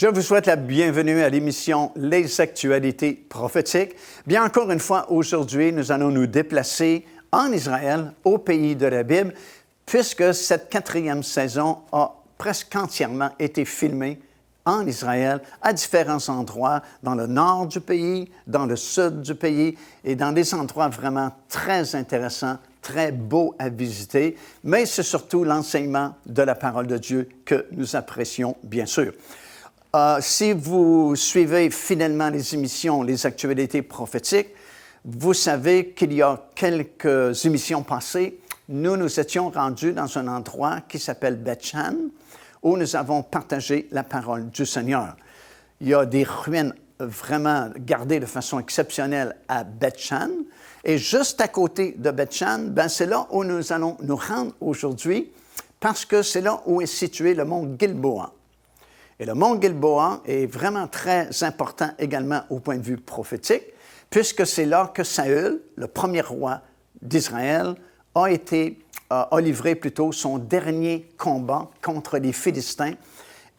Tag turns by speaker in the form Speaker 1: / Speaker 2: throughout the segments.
Speaker 1: Je vous souhaite la bienvenue à l'émission Les Actualités prophétiques. Bien, encore une fois, aujourd'hui, nous allons nous déplacer en Israël, au pays de la Bible, puisque cette 4e saison a presque entièrement été filmée en Israël, à différents endroits, dans le nord du pays, dans le sud du pays, et dans des endroits vraiment très intéressants, très beaux à visiter, mais c'est surtout l'enseignement de la parole de Dieu que nous apprécions, bien sûr. Si vous suivez fidèlement les émissions, les actualités prophétiques, vous savez qu'il y a quelques émissions passées, nous étions rendus dans un endroit qui s'appelle Beth-Shan, où nous avons partagé la parole du Seigneur. Il y a des ruines vraiment gardées de façon exceptionnelle à Beth-Shan, et juste à côté de Beth-Shan, c'est là où nous allons nous rendre aujourd'hui, parce que c'est là où est situé le mont Gilboa. Et le mont Gilboa est vraiment très important également au point de vue prophétique, puisque c'est là que Saül, le premier roi d'Israël, a livré plutôt son dernier combat contre les Philistins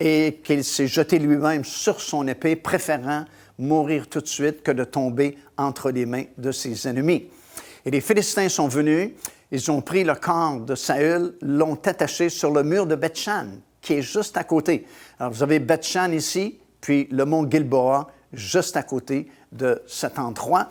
Speaker 1: et qu'il s'est jeté lui-même sur son épée, préférant mourir tout de suite que de tomber entre les mains de ses ennemis. Et les Philistins sont venus, ils ont pris le corps de Saül, l'ont attaché sur le mur de Beth-Shan, qui est juste à côté. Alors, vous avez Beth-Shan ici, puis le mont Gilboa, juste à côté de cet endroit.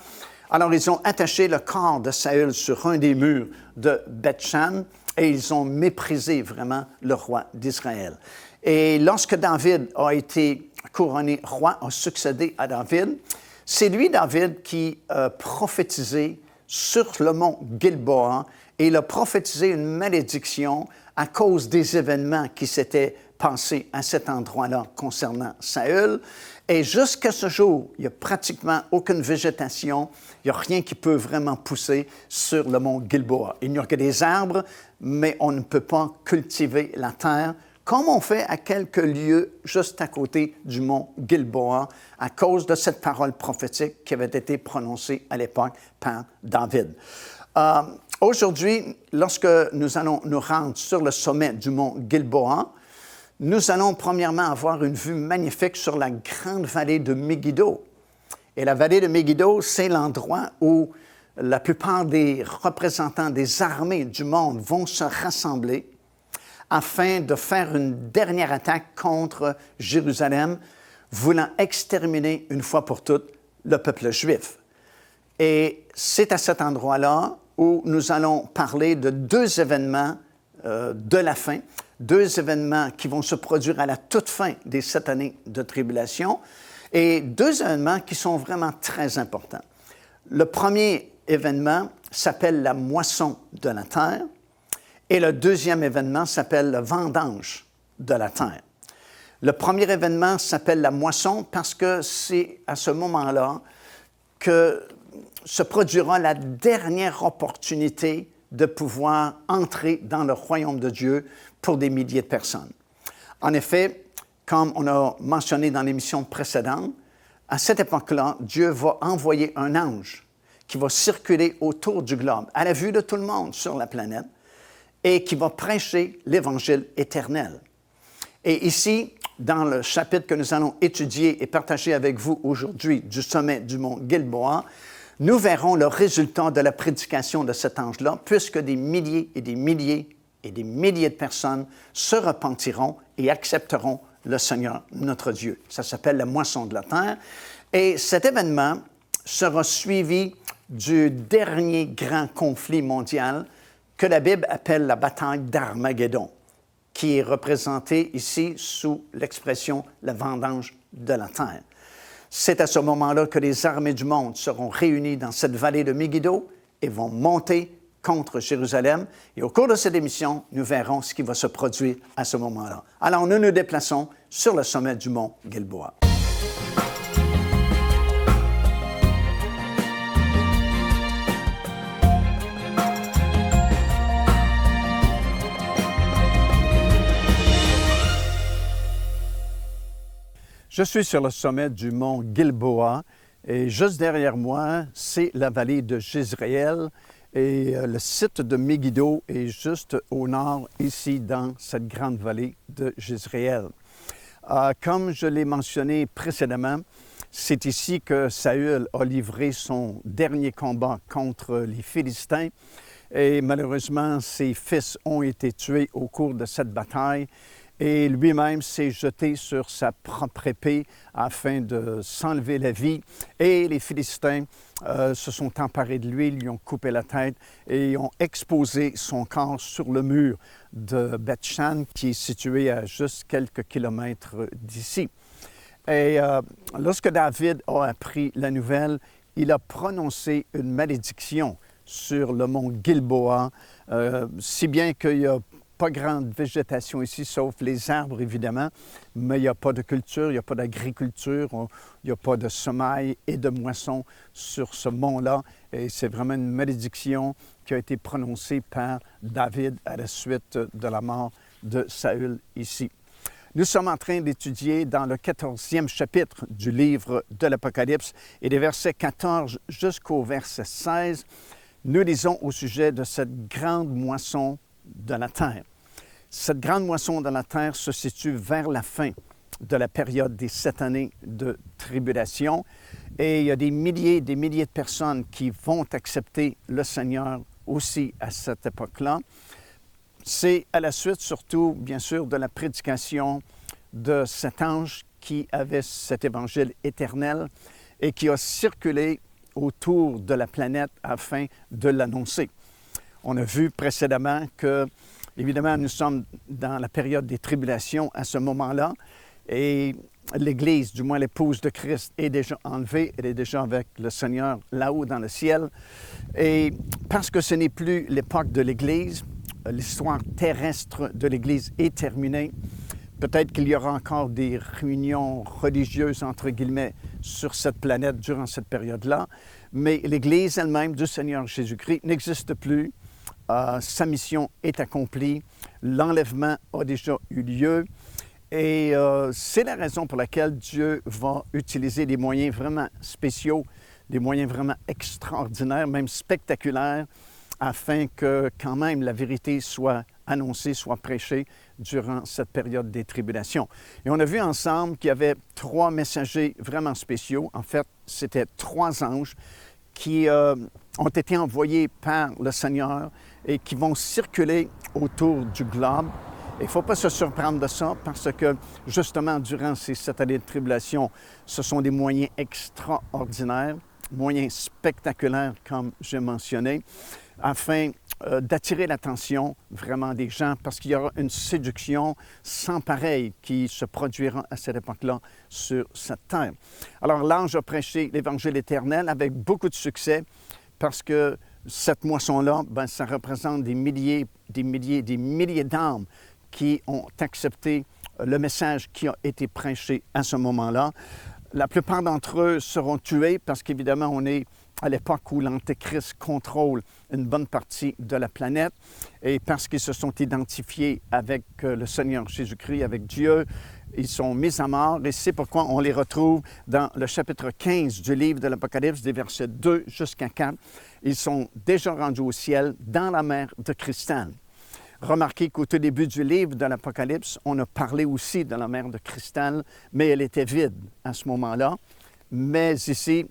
Speaker 1: Alors, ils ont attaché le corps de Saül sur un des murs de Beth-Shan et ils ont méprisé vraiment le roi d'Israël. Et lorsque David a été couronné roi, a succédé à David, c'est lui, David, qui a prophétisé sur le mont Gilboa et il a prophétisé une malédiction à cause des événements qui s'étaient passés à cet endroit-là concernant Saül. Et jusqu'à ce jour, il n'y a pratiquement aucune végétation, il n'y a rien qui peut vraiment pousser sur le mont Gilboa. Il n'y a que des arbres, mais on ne peut pas cultiver la terre, comme on fait à quelques lieux juste à côté du mont Gilboa, à cause de cette parole prophétique qui avait été prononcée à l'époque par David. Aujourd'hui, lorsque nous allons nous rendre sur le sommet du mont Gilboa, nous allons premièrement avoir une vue magnifique sur la grande vallée de Megiddo. Et la vallée de Megiddo, c'est l'endroit où la plupart des représentants des armées du monde vont se rassembler afin de faire une dernière attaque contre Jérusalem, voulant exterminer une fois pour toutes le peuple juif. Et c'est à cet endroit-là où nous allons parler de deux événements de la fin, deux événements qui vont se produire à la toute fin des 7 années de tribulation, et deux événements qui sont vraiment très importants. Le premier événement s'appelle la moisson de la terre, et le deuxième événement s'appelle le vendange de la terre. Le premier événement s'appelle la moisson parce que c'est à ce moment-là que se produira la dernière opportunité de pouvoir entrer dans le royaume de Dieu pour des milliers de personnes. En effet, comme on a mentionné dans l'émission précédente, à cette époque-là, Dieu va envoyer un ange qui va circuler autour du globe, à la vue de tout le monde sur la planète, et qui va prêcher l'Évangile éternel. Et ici, dans le chapitre que nous allons étudier et partager avec vous aujourd'hui du sommet du mont Gilboa, nous verrons le résultat de la prédication de cet ange-là, puisque des milliers et des milliers et des milliers de personnes se repentiront et accepteront le Seigneur, notre Dieu. Ça s'appelle la moisson de la terre. Et cet événement sera suivi du dernier grand conflit mondial que la Bible appelle la bataille d'Armageddon, qui est représentée ici sous l'expression « la vendange de la terre ». C'est à ce moment-là que les armées du monde seront réunies dans cette vallée de Megiddo et vont monter contre Jérusalem. Et au cours de cette émission, nous verrons ce qui va se produire à ce moment-là. Alors, nous nous déplaçons sur le sommet du mont Gilboa. Je suis sur le sommet du mont Gilboa et juste derrière moi, c'est la vallée de Jezréel et le site de Megiddo est juste au nord, ici, dans cette grande vallée de Jezréel. Comme je l'ai mentionné précédemment, c'est ici que Saül a livré son dernier combat contre les Philistins et malheureusement, ses fils ont été tués au cours de cette bataille et lui-même s'est jeté sur sa propre épée afin de s'enlever la vie. Et les Philistins se sont emparés de lui, lui ont coupé la tête et ont exposé son corps sur le mur de Beth-Shan, qui est situé à juste quelques kilomètres d'ici. Et lorsque David a appris la nouvelle, il a prononcé une malédiction sur le mont Gilboa, si bien qu'il n'y a pas grande végétation ici, sauf les arbres, évidemment, mais il n'y a pas de culture, il n'y a pas d'agriculture, il n'y a pas de semailles et de moissons sur ce mont-là. Et c'est vraiment une malédiction qui a été prononcée par David à la suite de la mort de Saül ici. Nous sommes en train d'étudier dans le 14e chapitre du livre de l'Apocalypse et des versets 14 jusqu'au verset 16. Nous lisons au sujet de cette grande moisson de la terre. Cette grande moisson de la terre se situe vers la fin de la période des 7 années de tribulation et il y a des milliers de personnes qui vont accepter le Seigneur aussi à cette époque-là. C'est à la suite surtout, bien sûr, de la prédication de cet ange qui avait cet évangile éternel et qui a circulé autour de la planète afin de l'annoncer. On a vu précédemment que, évidemment, nous sommes dans la période des tribulations à ce moment-là et l'Église, du moins l'épouse de Christ, est déjà enlevée, elle est déjà avec le Seigneur là-haut dans le ciel. Et parce que ce n'est plus l'époque de l'Église, l'histoire terrestre de l'Église est terminée. Peut-être qu'il y aura encore des réunions religieuses, entre guillemets, sur cette planète durant cette période-là, mais l'Église elle-même du Seigneur Jésus-Christ n'existe plus. Sa mission est accomplie. L'enlèvement a déjà eu lieu. Et c'est la raison pour laquelle Dieu va utiliser des moyens vraiment spéciaux, des moyens vraiment extraordinaires, même spectaculaires, afin que quand même la vérité soit annoncée, soit prêchée durant cette période des tribulations. Et on a vu ensemble qu'il y avait 3 messagers vraiment spéciaux. En fait, c'était 3 anges qui ont été envoyés par le Seigneur et qui vont circuler autour du globe. Il ne faut pas se surprendre de ça parce que, justement, durant ces 7 années de tribulation, ce sont des moyens extraordinaires, moyens spectaculaires, comme j'ai mentionné, afin d'attirer l'attention vraiment des gens parce qu'il y aura une séduction sans pareil qui se produira à cette époque-là sur cette terre. Alors, l'ange a prêché l'Évangile éternel avec beaucoup de succès parce que cette moisson-là, ça représente des milliers d'âmes qui ont accepté le message qui a été prêché à ce moment-là. La plupart d'entre eux seront tués parce qu'évidemment, on est à l'époque où l'Antéchrist contrôle une bonne partie de la planète et parce qu'ils se sont identifiés avec le Seigneur Jésus-Christ, avec Dieu, ils sont mis à mort et c'est pourquoi on les retrouve dans le chapitre 15 du livre de l'Apocalypse, des versets 2 jusqu'à 4. Ils sont déjà rendus au ciel dans la mer de cristal. Remarquez qu'au tout début du livre de l'Apocalypse, on a parlé aussi de la mer de cristal, mais elle était vide à ce moment-là. Mais ici,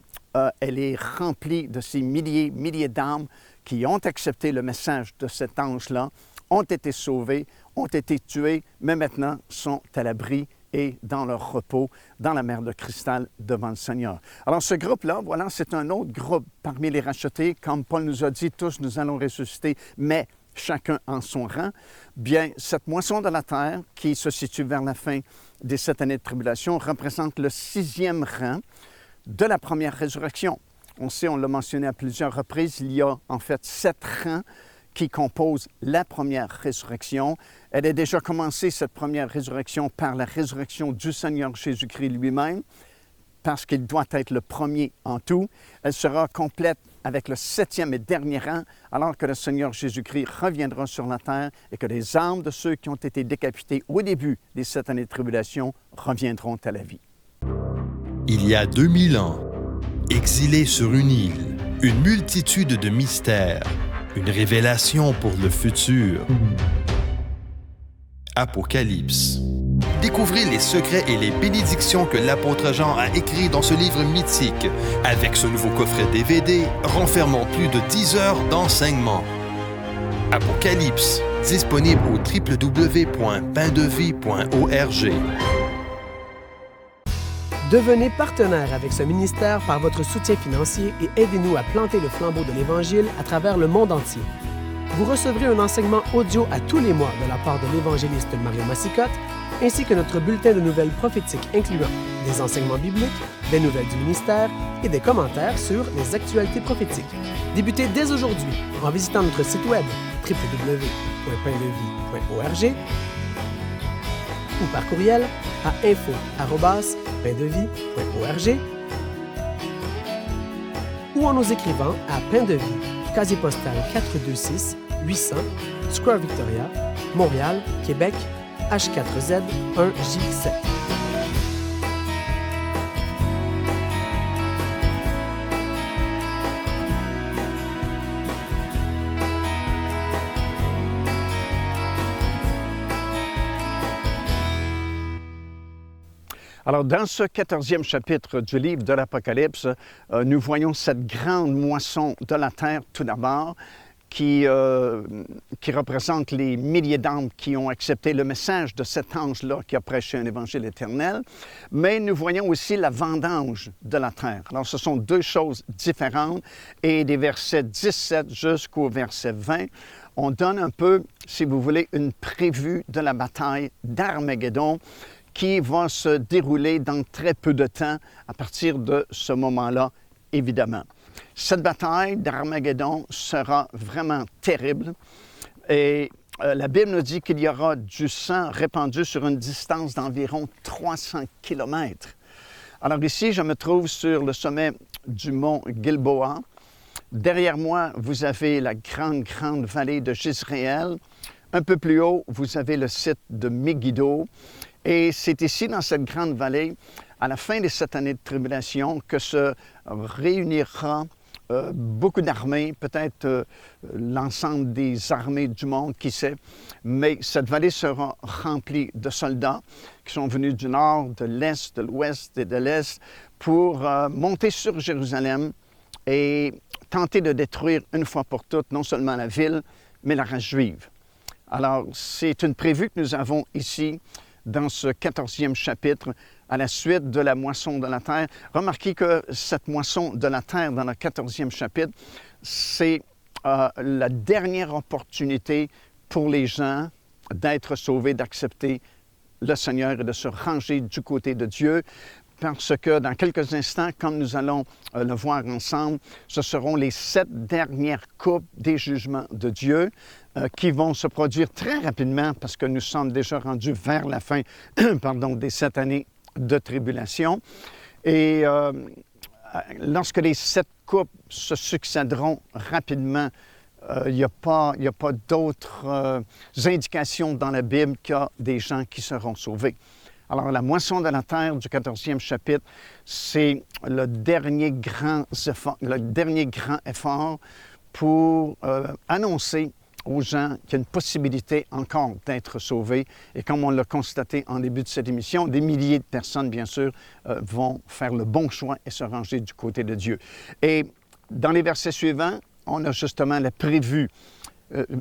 Speaker 1: elle est remplie de ces milliers d'âmes qui ont accepté le message de cet ange-là, ont été sauvés, ont été tués, mais maintenant sont à l'abri et dans leur repos, dans la mer de cristal devant le Seigneur. Alors ce groupe-là, voilà, c'est un autre groupe parmi les rachetés. Comme Paul nous a dit, tous nous allons ressusciter, mais chacun en son rang. Bien, cette moisson de la terre, qui se situe vers la fin des 7 années de tribulation, représente le 6e rang de la première résurrection. On sait, on l'a mentionné à plusieurs reprises, il y a en fait 7 rangs qui composent la première résurrection. Elle a déjà commencé, cette première résurrection, par la résurrection du Seigneur Jésus-Christ lui-même, parce qu'il doit être le premier en tout. Elle sera complète avec le 7e et dernier rang, alors que le Seigneur Jésus-Christ reviendra sur la terre et que les âmes de ceux qui ont été décapités au début des 7 années de tribulation reviendront à la vie.
Speaker 2: Il y a 2000 ans, exilés sur une île, une multitude de mystères, une révélation pour le futur. Apocalypse. Découvrez les secrets et les bénédictions que l'apôtre Jean a écrits dans ce livre mythique. Avec ce nouveau coffret DVD, renfermant plus de 10 heures d'enseignement. Apocalypse, disponible au www.paindevie.org.
Speaker 3: Devenez partenaire avec ce ministère par votre soutien financier et aidez-nous à planter le flambeau de l'Évangile à travers le monde entier. Vous recevrez un enseignement audio à tous les mois de la part de l'évangéliste Mario Massicotte, ainsi que notre bulletin de nouvelles prophétiques incluant des enseignements bibliques, des nouvelles du ministère et des commentaires sur les actualités prophétiques. Débutez dès aujourd'hui en visitant notre site web www.paindevie.org ou par courriel à info@paindevie.org ou en nous écrivant à Pain de Vie, casier postal 426 800 Square Victoria, Montréal, Québec, H4Z 1J7.
Speaker 1: Alors, dans ce 14e chapitre du livre de l'Apocalypse, nous voyons cette grande moisson de la terre, tout d'abord, qui représente les milliers d'âmes qui ont accepté le message de cet ange-là qui a prêché un évangile éternel. Mais nous voyons aussi la vendange de la terre. Alors, ce sont deux choses différentes. Et des versets 17 jusqu'au verset 20, on donne un peu, si vous voulez, une prévue de la bataille d'Armageddon qui va se dérouler dans très peu de temps à partir de ce moment-là, évidemment. Cette bataille d'Armageddon sera vraiment terrible et la Bible nous dit qu'il y aura du sang répandu sur une distance d'environ 300 kilomètres. Alors ici, je me trouve sur le sommet du mont Gilboa. Derrière moi, vous avez la grande vallée de Jezréel. Un peu plus haut, vous avez le site de Megiddo. Et c'est ici, dans cette grande vallée, à la fin de cette année de tribulation, que se réunira beaucoup d'armées, peut-être l'ensemble des armées du monde, qui sait. Mais cette vallée sera remplie de soldats qui sont venus du nord, de l'est, de l'ouest et de l'est pour monter sur Jérusalem et tenter de détruire une fois pour toutes non seulement la ville, mais la race juive. Alors, c'est une prévue que nous avons ici dans ce 14e chapitre, à la suite de la moisson de la terre. Remarquez que cette moisson de la terre, dans le 14e chapitre, c'est la dernière opportunité pour les gens d'être sauvés, d'accepter le Seigneur et de se ranger du côté de Dieu, parce que dans quelques instants, comme nous allons le voir ensemble, ce seront les 7 dernières coupes des jugements de Dieu qui vont se produire très rapidement parce que nous sommes déjà rendus vers la fin des 7 années de tribulation. Et lorsque les 7 coupes se succéderont rapidement, il n'y a pas d'autres indications dans la Bible qu'il y a des gens qui seront sauvés. Alors, la moisson de la terre du 14e chapitre, c'est le dernier grand effort pour annoncer aux gens qu'il y a une possibilité encore d'être sauvés. Et comme on l'a constaté en début de cette émission, des milliers de personnes, bien sûr, vont faire le bon choix et se ranger du côté de Dieu. Et dans les versets suivants, on a justement la prévue,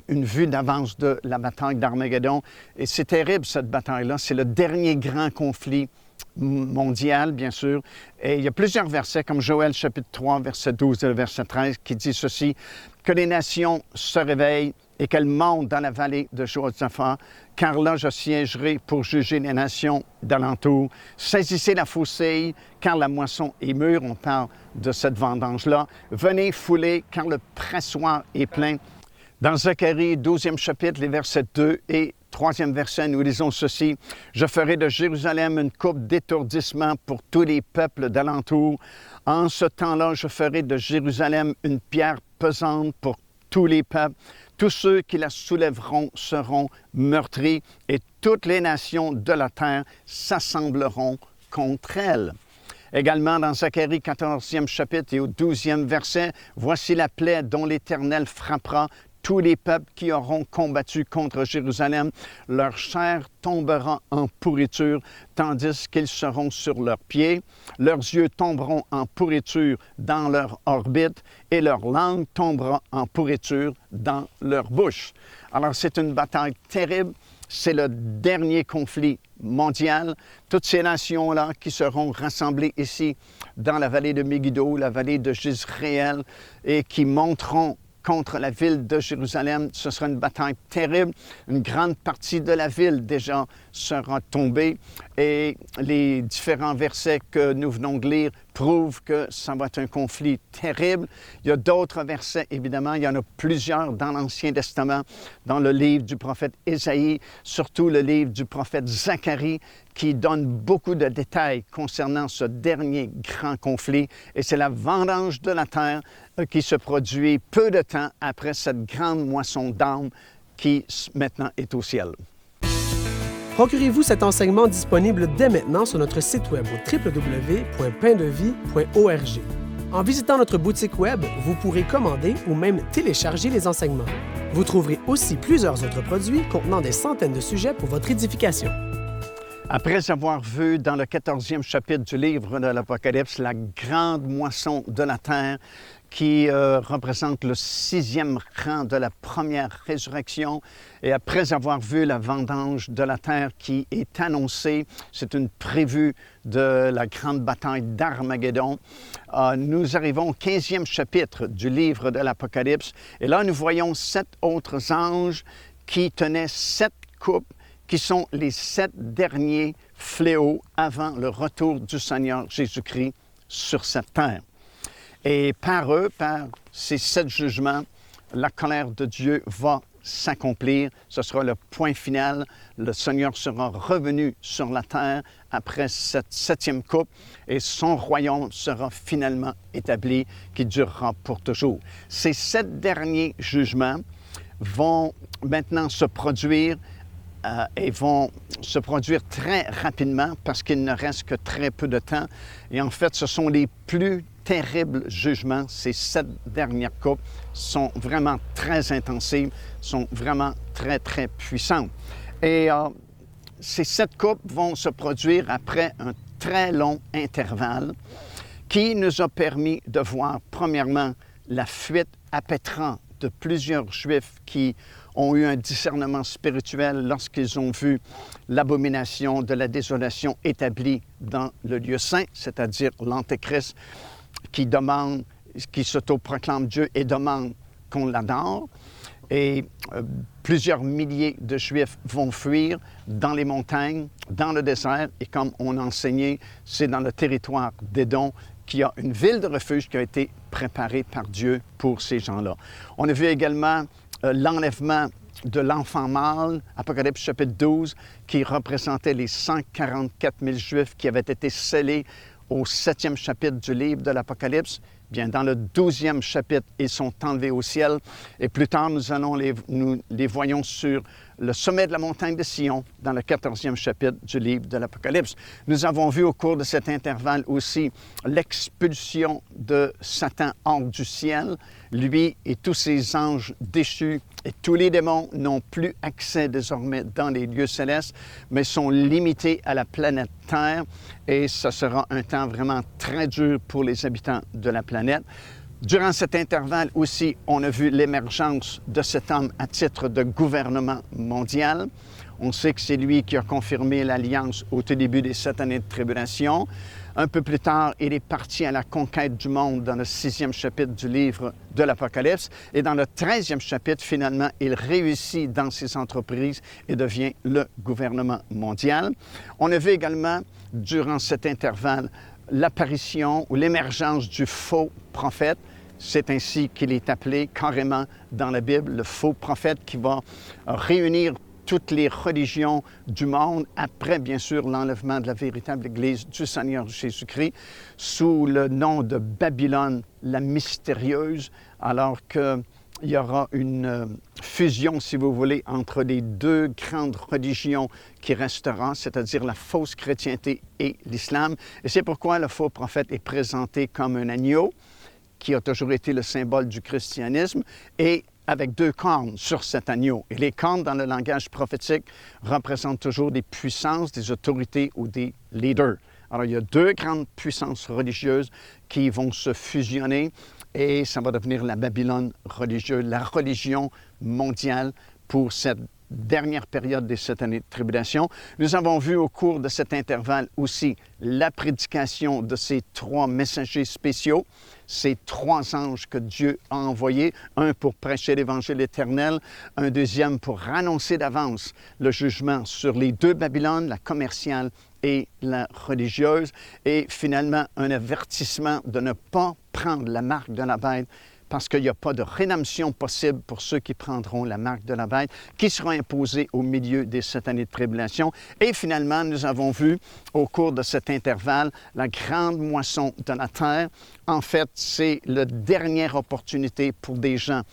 Speaker 1: une vue d'avance de la bataille d'Armageddon. Et c'est terrible, cette bataille-là. C'est le dernier grand conflit mondial, bien sûr. Et il y a plusieurs versets, comme Joël chapitre 3, verset 12 et verset 13, qui dit ceci, « Que les nations se réveillent et qu'elles montent dans la vallée de Josaphat, car là je siégerai pour juger les nations d'alentour. Saisissez la faucille, car la moisson est mûre. » On parle de cette vendange-là. « Venez fouler, car le pressoir est plein. » Dans Zacharie, 12e chapitre, les versets 2 et 3e verset, nous lisons ceci. « Je ferai de Jérusalem une coupe d'étourdissement pour tous les peuples d'alentour. En ce temps-là, je ferai de Jérusalem une pierre pesante pour tous les peuples. Tous ceux qui la soulèveront seront meurtris et toutes les nations de la terre s'assembleront contre elle. » Également dans Zacharie 14e chapitre et au 12e verset, « Voici la plaie dont l'Éternel frappera tous les peuples qui auront combattu contre Jérusalem, leur chair tombera en pourriture, tandis qu'ils seront sur leurs pieds. Leurs yeux tomberont en pourriture dans leur orbite, et leur langue tombera en pourriture dans leur bouche. Alors, c'est une bataille terrible. C'est le dernier conflit mondial. Toutes ces nations-là qui seront rassemblées ici dans la vallée de Megiddo, la vallée de Jezréel, et qui monteront contre la ville de Jérusalem. Ce sera une bataille terrible. Une grande partie de la ville déjà sera tombée, et les différents versets que nous venons de lire prouvent que ça va être un conflit terrible. Il y a d'autres versets, évidemment, il y en a plusieurs dans l'Ancien Testament, dans le livre du prophète Ésaïe, surtout le livre du prophète Zacharie, qui donne beaucoup de détails concernant ce dernier grand conflit. Et c'est la vendange de la terre qui se produit peu de temps après cette grande moisson d'âmes qui maintenant est au ciel.
Speaker 3: Procurez-vous cet enseignement disponible dès maintenant sur notre site web au www.paindevie.org. En visitant notre boutique web, vous pourrez commander ou même télécharger les enseignements. Vous trouverez aussi plusieurs autres produits contenant des centaines de sujets pour votre édification.
Speaker 1: Après avoir vu dans le 14e chapitre du livre de l'Apocalypse la grande moisson de la terre qui représente le 6e rang de la première résurrection, et après avoir vu la vendange de la terre qui est annoncée, c'est une prévue de la grande bataille d'Armageddon, nous arrivons au 15e chapitre du livre de l'Apocalypse, et là nous voyons 7 autres anges qui tenaient 7 coupes qui sont les 7 derniers fléaux avant le retour du Seigneur Jésus-Christ sur cette terre. Et par eux, par ces 7 jugements, la colère de Dieu va s'accomplir. Ce sera le point final. Le Seigneur sera revenu sur la terre après cette 7e coupe, et son royaume sera finalement établi, qui durera pour toujours. Ces 7 derniers jugements vont maintenant se produire et vont se produire très rapidement parce qu'il ne reste que très peu de temps. Et en fait, ce sont les plus terribles jugements. Ces 7 dernières coupes sont vraiment très intensives, sont vraiment très, très puissantes. Et ces 7 coupes vont se produire après un très long intervalle qui nous a permis de voir, premièrement, la fuite à pétran de plusieurs Juifs qui ont eu un discernement spirituel lorsqu'ils ont vu l'abomination de la désolation établie dans le lieu saint, c'est-à-dire l'Antéchrist qui s'autoproclame Dieu et demande qu'on l'adore. Et plusieurs milliers de Juifs vont fuir dans les montagnes, dans le désert, et comme on a enseigné, c'est dans le territoire d'Édom qu'il y a une ville de refuge qui a été préparée par Dieu pour ces gens-là. On a vu également l'enlèvement de l'enfant mâle, Apocalypse chapitre 12, qui représentait les 144 000 Juifs qui avaient été scellés au 7e chapitre du livre de l'Apocalypse. Bien, dans le 12e chapitre, ils sont enlevés au ciel. Et plus tard, nous les voyons sur le sommet de la montagne de Sion, dans le 14e chapitre du livre de l'Apocalypse. Nous avons vu au cours de cet intervalle aussi l'expulsion de Satan hors du ciel. Lui et tous ses anges déchus et tous les démons n'ont plus accès désormais dans les lieux célestes, mais sont limités à la planète Terre. Et ce sera un temps vraiment très dur pour les habitants de la planète. Durant cet intervalle aussi, on a vu l'émergence de cet homme à titre de gouvernement mondial. On sait que c'est lui qui a confirmé l'alliance au tout début des 7 années de tribulation. Un peu plus tard, il est parti à la conquête du monde dans le 6e chapitre du livre de l'Apocalypse. Et dans le 13e chapitre, finalement, il réussit dans ses entreprises et devient le gouvernement mondial. On a vu également, durant cet intervalle, l'apparition ou l'émergence du faux prophète. C'est ainsi qu'il est appelé carrément dans la Bible, le faux prophète qui va réunir toutes les religions du monde après, bien sûr, l'enlèvement de la véritable Église du Seigneur Jésus-Christ sous le nom de Babylone, la mystérieuse, alors qu'il y aura une fusion, si vous voulez, entre les 2 grandes religions qui resteront, c'est-à-dire la fausse chrétienté et l'islam. Et c'est pourquoi le faux prophète est présenté comme un agneau, qui a toujours été le symbole du christianisme, et avec 2 cornes sur cet agneau. Et les cornes, dans le langage prophétique, représentent toujours des puissances, des autorités ou des leaders. Alors, il y a 2 grandes puissances religieuses qui vont se fusionner et ça va devenir la Babylone religieuse, la religion mondiale pour cette dernière période des 7 années de tribulation. Nous avons vu au cours de cet intervalle aussi la prédication de ces 3 messagers spéciaux, ces 3 anges que Dieu a envoyés, un pour prêcher l'Évangile éternel, un deuxième pour annoncer d'avance le jugement sur les 2 Babylones, la commerciale et la religieuse, et finalement un avertissement de ne pas prendre la marque de la bête parce qu'il n'y a pas de rédemption possible pour ceux qui prendront la marque de la bête, qui sera imposée au milieu des 7 années de tribulation. Et finalement, nous avons vu au cours de cet intervalle la grande moisson de la terre. En fait, c'est la dernière opportunité pour des gens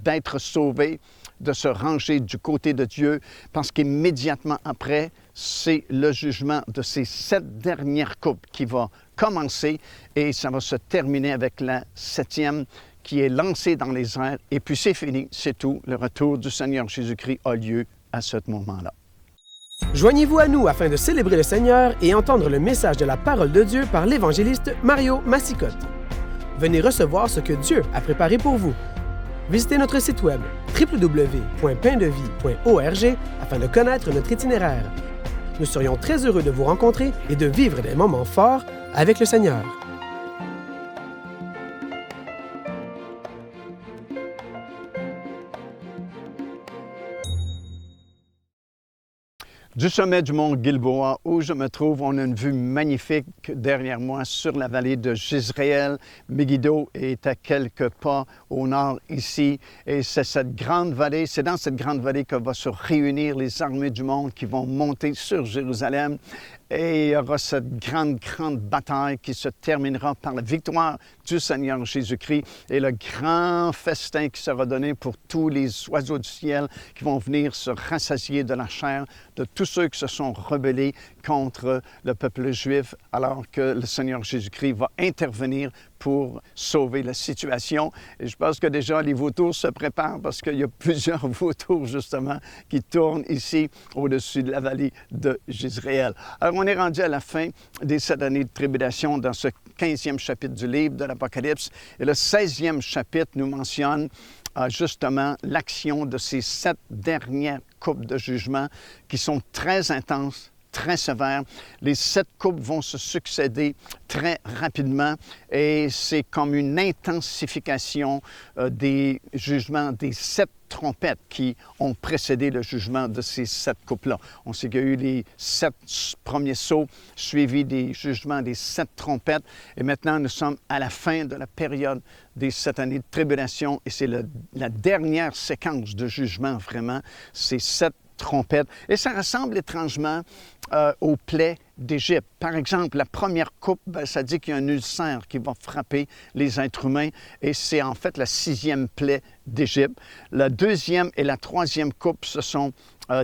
Speaker 1: d'être sauvés, de se ranger du côté de Dieu, parce qu'immédiatement après, c'est le jugement de ces 7 dernières coupes qui va commencer et ça va se terminer avec la 7e qui est lancée dans les airs. Et puis c'est fini, c'est tout. Le retour du Seigneur Jésus-Christ a lieu à ce moment-là.
Speaker 3: Joignez-vous à nous afin de célébrer le Seigneur et entendre le message de la parole de Dieu par l'évangéliste Mario Massicotte. Venez recevoir ce que Dieu a préparé pour vous. Visitez notre site web www.paindevie.org afin de connaître notre itinéraire. Nous serions très heureux de vous rencontrer et de vivre des moments forts avec le Seigneur.
Speaker 1: Du sommet du mont Gilboa, où je me trouve, on a une vue magnifique derrière moi sur la vallée de Jezreel. Megiddo est à quelques pas au nord ici. Et c'est cette grande vallée, c'est dans cette grande vallée que vont se réunir les armées du monde qui vont monter sur Jérusalem. Et il y aura cette grande bataille qui se terminera par la victoire du Seigneur Jésus-Christ et le grand festin qui sera donné pour tous les oiseaux du ciel qui vont venir se rassasier de la chair de tous ceux qui se sont rebellés contre le peuple juif, alors que le Seigneur Jésus-Christ va intervenir pour sauver la situation. Et je pense que déjà les vautours se préparent parce qu'il y a plusieurs vautours justement qui tournent ici au-dessus de la vallée de Jezreel. Alors on est rendu à la fin des 7 années de tribulation dans ce 15e chapitre du livre de l'Apocalypse. Et le 16e chapitre nous mentionne justement l'action de ces 7 dernières coupes de jugement qui sont très intenses, très sévères. Les 7 coupes vont se succéder très rapidement et c'est comme une intensification des jugements des 7 trompettes qui ont précédé le jugement de ces 7 coupes-là. On sait qu'il y a eu les 7 premiers sauts suivis des jugements des 7 trompettes et maintenant nous sommes à la fin de la période des 7 années de tribulation et c'est la dernière séquence de jugement vraiment, ces 7 trompettes. Et ça ressemble étrangement aux plaies d'Égypte. Par exemple, la première coupe, ça dit qu'il y a un ulcère qui va frapper les êtres humains et c'est en fait la 6e plaie d'Égypte. La 2e et la 3e coupe, ce sont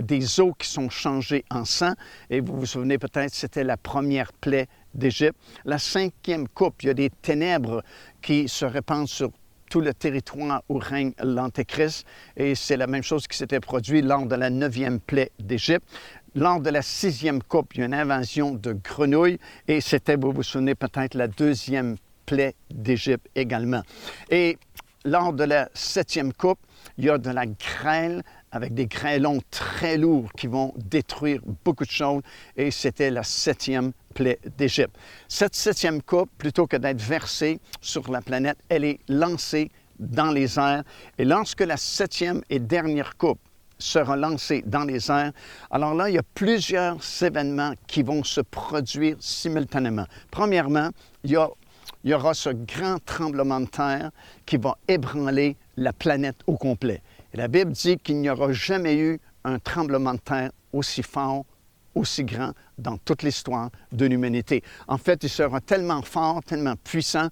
Speaker 1: des eaux qui sont changées en sang et vous vous souvenez peut-être, c'était la première plaie d'Égypte. La 5e coupe, il y a des ténèbres qui se répandent sur tout le territoire où règne l'Antéchrist. Et c'est la même chose qui s'était produit lors de la 9e plaie d'Égypte. Lors de la 6e coupe, il y a une invasion de grenouilles et c'était, vous vous souvenez peut-être, la 2e plaie d'Égypte également. Et lors de la 7e coupe, il y a de la grêle avec des grêlons très lourds qui vont détruire beaucoup de choses et c'était la 7e plaie d'Égypte. Cette 7e coupe, plutôt que d'être versée sur la planète, elle est lancée dans les airs et lorsque la 7e et dernière coupe sera lancée dans les airs, alors là, il y a plusieurs événements qui vont se produire simultanément. Premièrement, il y aura ce grand tremblement de terre qui va ébranler la planète au complet. Et la Bible dit qu'il n'y aura jamais eu un tremblement de terre aussi fort, aussi grand dans toute l'histoire de l'humanité. En fait, il sera tellement fort, tellement puissant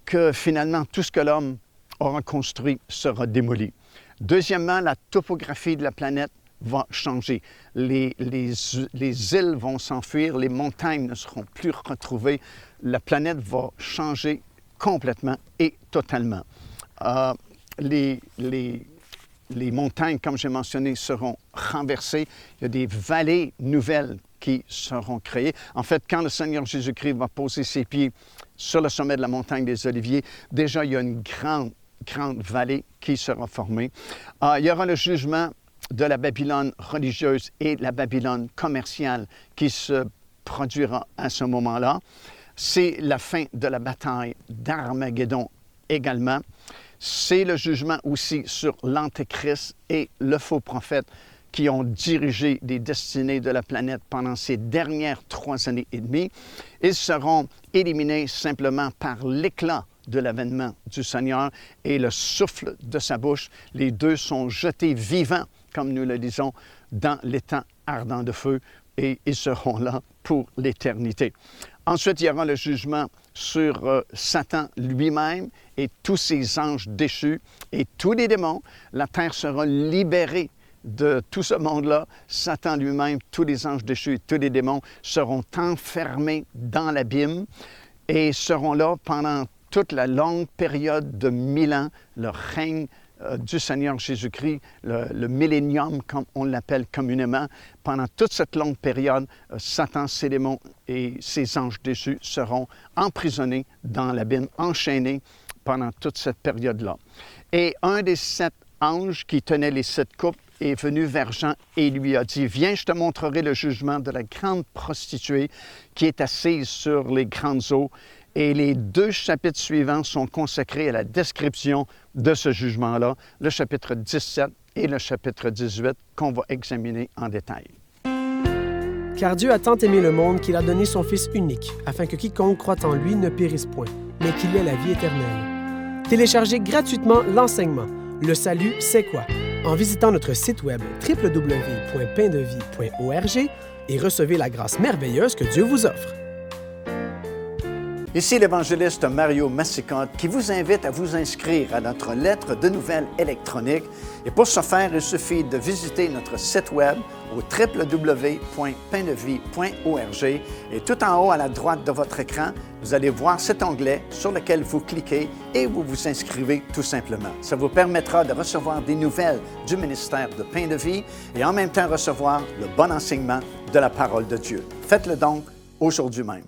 Speaker 1: que finalement, tout ce que l'homme aura construit sera démoli. Deuxièmement, la topographie de la planète va changer. Les îles vont s'enfuir, les montagnes ne seront plus retrouvées. La planète va changer complètement et totalement. Les les montagnes, comme j'ai mentionné, seront renversées. Il y a des vallées nouvelles qui seront créées. En fait, quand le Seigneur Jésus-Christ va poser ses pieds sur le sommet de la montagne des Oliviers, déjà, il y a une grande vallée qui sera formée. Il y aura le jugement de la Babylone religieuse et la Babylone commerciale qui se produira à ce moment-là. C'est la fin de la bataille d'Armageddon également. C'est le jugement aussi sur l'Antéchrist et le faux prophète qui ont dirigé les destinées de la planète pendant ces dernières 3 années et demie. Ils seront éliminés simplement par l'éclat de l'avènement du Seigneur et le souffle de sa bouche. Les deux sont jetés vivants, comme nous le disons, dans l'étang ardent de feu, et ils seront là pour l'éternité. Ensuite, il y aura le jugement sur Satan lui-même et tous ses anges déchus et tous les démons. La terre sera libérée de tout ce monde-là. Satan lui-même, tous les anges déchus et tous les démons seront enfermés dans l'abîme et seront là pendant toute la longue période de 1000 ans, le règne du Seigneur Jésus-Christ, le millénium, comme on l'appelle communément. Pendant toute cette longue période, Satan, ses démons et ses anges déchus seront emprisonnés dans l'abîme, enchaînés pendant toute cette période-là. Et un des 7 anges qui tenait les 7 coupes est venu vers Jean et lui a dit « Viens, je te montrerai le jugement de la grande prostituée qui est assise sur les grandes eaux. » Et les 2 chapitres suivants sont consacrés à la description de ce jugement-là, le chapitre 17 et le chapitre 18 qu'on va examiner en détail.
Speaker 3: Car Dieu a tant aimé le monde qu'il a donné son Fils unique, afin que quiconque croit en lui ne périsse point, mais qu'il ait la vie éternelle. Téléchargez gratuitement l'enseignement « Le salut, c'est quoi ?» en visitant notre site web www.paindevie.org et recevez la grâce merveilleuse que Dieu vous offre.
Speaker 1: Ici l'évangéliste Mario Massicotte qui vous invite à vous inscrire à notre lettre de nouvelles électronique. Et pour ce faire, il suffit de visiter notre site web au www.paindevie.org et tout en haut à la droite de votre écran, vous allez voir cet onglet sur lequel vous cliquez et vous vous inscrivez tout simplement. Ça vous permettra de recevoir des nouvelles du ministère de Pain de Vie et en même temps recevoir le bon enseignement de la parole de Dieu. Faites-le donc aujourd'hui même.